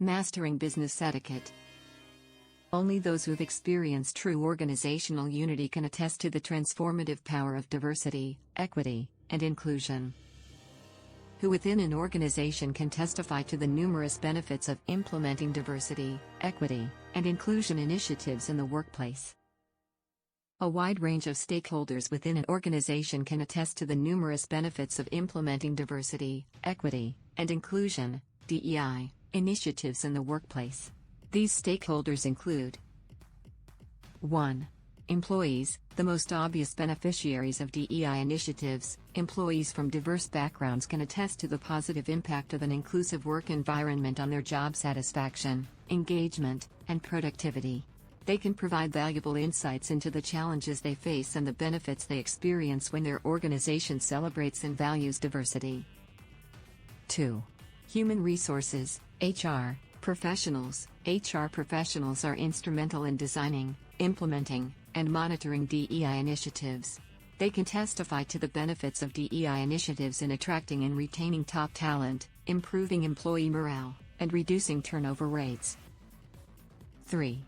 Mastering business etiquette. Only those who have experienced true organizational unity can attest to the transformative power of diversity, equity, and inclusion. Who within an organization can testify to the numerous benefits of implementing diversity, equity, and inclusion initiatives in the workplace. A wide range of stakeholders within an organization can attest to the numerous benefits of implementing diversity, equity, and inclusion (DEI) initiatives in the workplace. These stakeholders include 1. Employees, the most obvious beneficiaries of DEI initiatives. Employees from diverse backgrounds can attest to the positive impact of an inclusive work environment on their job satisfaction, engagement, and productivity. They can provide valuable insights into the challenges they face and the benefits they experience when their organization celebrates and values diversity. 2. Human resources, HR, professionals. HR professionals are instrumental in designing, implementing, and monitoring DEI initiatives. They can testify to the benefits of DEI initiatives in attracting and retaining top talent, improving employee morale, and reducing turnover rates. 3.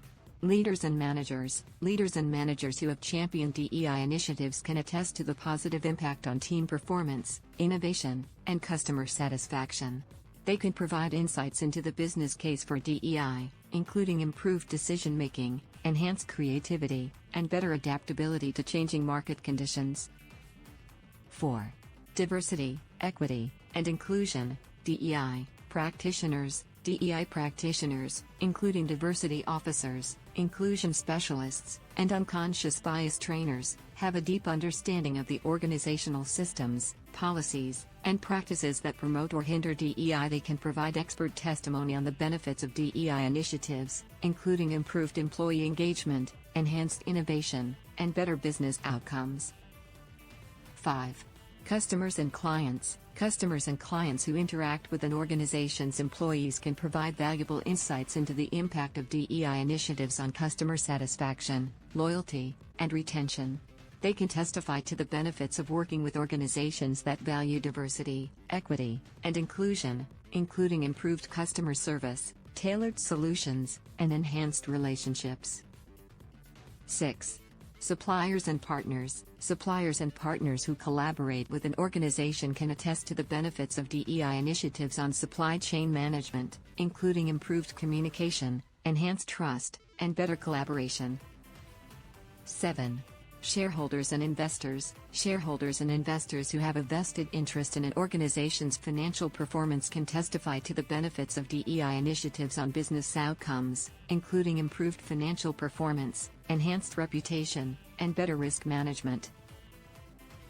Leaders and managers. Leaders and managers who have championed DEI initiatives can attest to the positive impact on team performance, innovation, and customer satisfaction. They can provide insights into the business case for DEI, including improved decision-making, enhanced creativity, and better adaptability to changing market conditions. 4. Diversity, equity, and inclusion, DEI practitioners. DEI practitioners, including diversity officers, inclusion specialists, and unconscious bias trainers, have a deep understanding of the organizational systems, policies, and practices that promote or hinder DEI. They can provide expert testimony on the benefits of DEI initiatives, including improved employee engagement, enhanced innovation, and better business outcomes. 5. Customers and clients. Customers and clients who interact with an organization's employees can provide valuable insights into the impact of DEI initiatives on customer satisfaction, loyalty, and retention. They can testify to the benefits of working with organizations that value diversity, equity, and inclusion, including improved customer service, tailored solutions, and enhanced relationships. 6. Suppliers and partners. Suppliers and partners who collaborate with an organization can attest to the benefits of DEI initiatives on supply chain management, including improved communication, enhanced trust, and better collaboration. 7. Shareholders and investors. Shareholders and investors who have a vested interest in an organization's financial performance can testify to the benefits of DEI initiatives on business outcomes, including improved financial performance, enhanced reputation, and better risk management.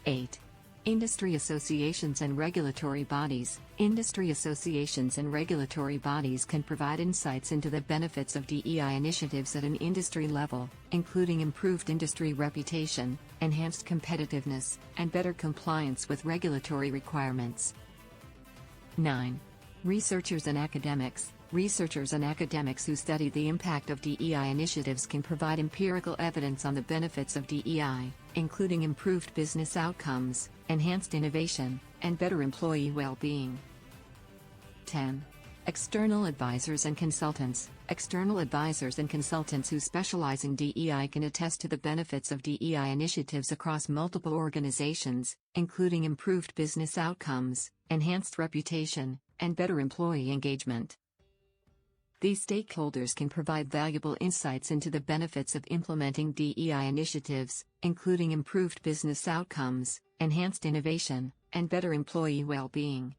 8. Industry associations and regulatory bodies. Industry associations and regulatory bodies can provide insights into the benefits of DEI initiatives at an industry level, including improved industry reputation, enhanced competitiveness, and better compliance with regulatory requirements. 9. Researchers and academics. Researchers and academics who study the impact of DEI initiatives can provide empirical evidence on the benefits of DEI, including improved business outcomes, enhanced innovation, and better employee well-being. 10. External advisors and consultants. External advisors and consultants who specialize in DEI can attest to the benefits of DEI initiatives across multiple organizations, including improved business outcomes, enhanced reputation, and better employee engagement. These stakeholders can provide valuable insights into the benefits of implementing DEI initiatives, including improved business outcomes, enhanced innovation, and better employee well-being.